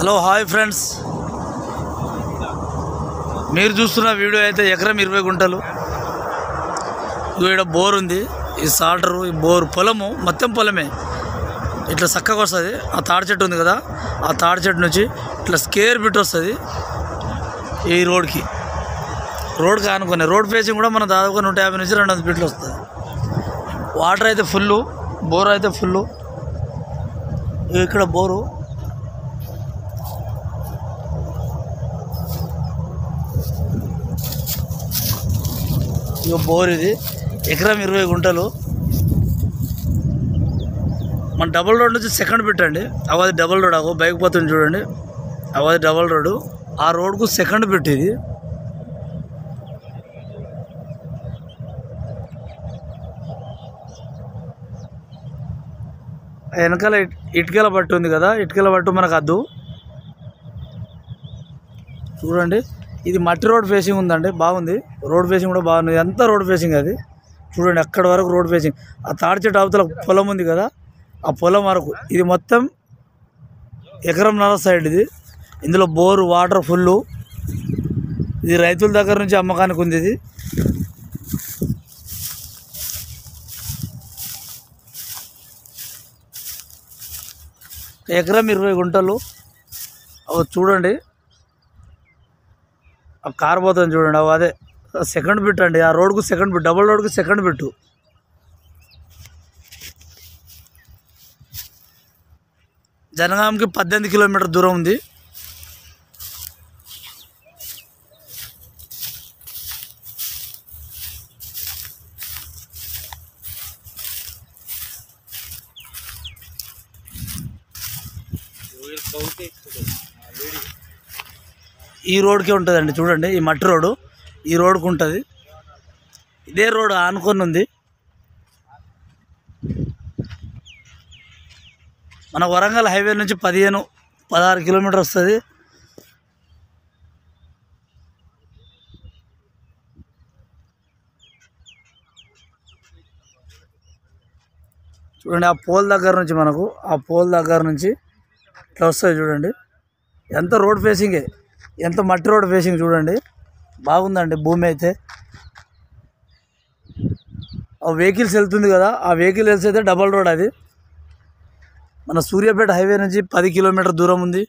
Hello hi friends, మీరు చూస్తున్న video అయితే ఎకరం 20 గుంటలు. ఇక్కడ బోర్ ఉంది, ఈ సాల్టరు, ఈ బోర్ పొలము మొత్తం పొలమే. ఇట్లా చక్కగా వస్తుంది. ఆ తాడి చెట్టు ఉంది కదా, ఆ తాడి చెట్టు నుంచి ఇట్లా స్కేర్ బిట్ వస్తుంది ఈ రోడ్కి ఆనుకునే. రోడ్ ఫేసింగ్ కూడా మనం దాదాపుగా 150 నుంచి 200 ఫీట్లు వస్తుంది. వాటర్ అయితే ఫుల్లు, బోర్ అయితే ఫుల్లు. ఇక్కడ బోరు బోర్ ఇది ఎకరం 20 గుంటలు. మన డబుల్ రోడ్ నుంచి సెకండ్ పెట్టండి, అవది డబుల్ రోడ్. అగో బైక్ పోతుంది చూడండి, అవది డబుల్ రోడ్డు. ఆ రోడ్కు సెకండ్ పెట్టి ఇది. వెనకాల ఇటుకల పట్టు ఉంది కదా, ఇటుకల పట్టు మనకు అద్దు. చూడండి, ఇది మట్టి రోడ్ ఫేసింగ్ ఉందండి, బాగుంది. రోడ్ ఫేసింగ్ కూడా బాగుంది, ఎంత రోడ్ ఫేసింగ్ అది చూడండి. అక్కడి వరకు రోడ్ ఫేసింగ్. ఆ తాడి చెట్టు అవతల పొలం ఉంది కదా, ఆ పొలం వరకు ఇది మొత్తం ఎకరంన్నర సైడ్ ఇది. ఇందులో బోరు వాటర్ ఫుల్లు. ఇది రైతుల దగ్గర నుంచి అమ్మకానికి ఉంది. ఇది ఎకరం 20 గుంటలు. చూడండి, ఆ కార్ పోతుంది చూడండి, అదే సెకండ్ బిట్ అండి. ఆ రోడ్కు సెకండ్ బిట్, డబుల్ రోడ్కు సెకండ్ బిట్టు. జనగాంకి 18 కిలోమీటర్ దూరం ఉంది. ఈ రోడ్కే ఉంటుందండి చూడండి, ఈ మట్టి రోడ్డు ఈ రోడ్కు ఉంటుంది. ఇదే రోడ్ ఆనుకొని ఉంది. మన వరంగల్ హైవే నుంచి 15-16 కిలోమీటర్ వస్తుంది. చూడండి, ఆ పోల్ దగ్గర నుంచి మనకు, ఆ పోల్ దగ్గర నుంచి ఇట్లా వస్తుంది చూడండి. ఎంత రోడ్ ఫేసింగే, ఎంత మట్టి రోడ్ ఫేసింగ్ చూడండి, బాగుందండి భూమి అయితే. ఆ వెహికల్స్ వెళ్తుంది కదా, ఆ వెహికల్ వెళ్తే డబల్ రోడ్. అది మన సూర్యాపేట హైవే నుంచి 10 కిలోమీటర్ దూరం ఉంది.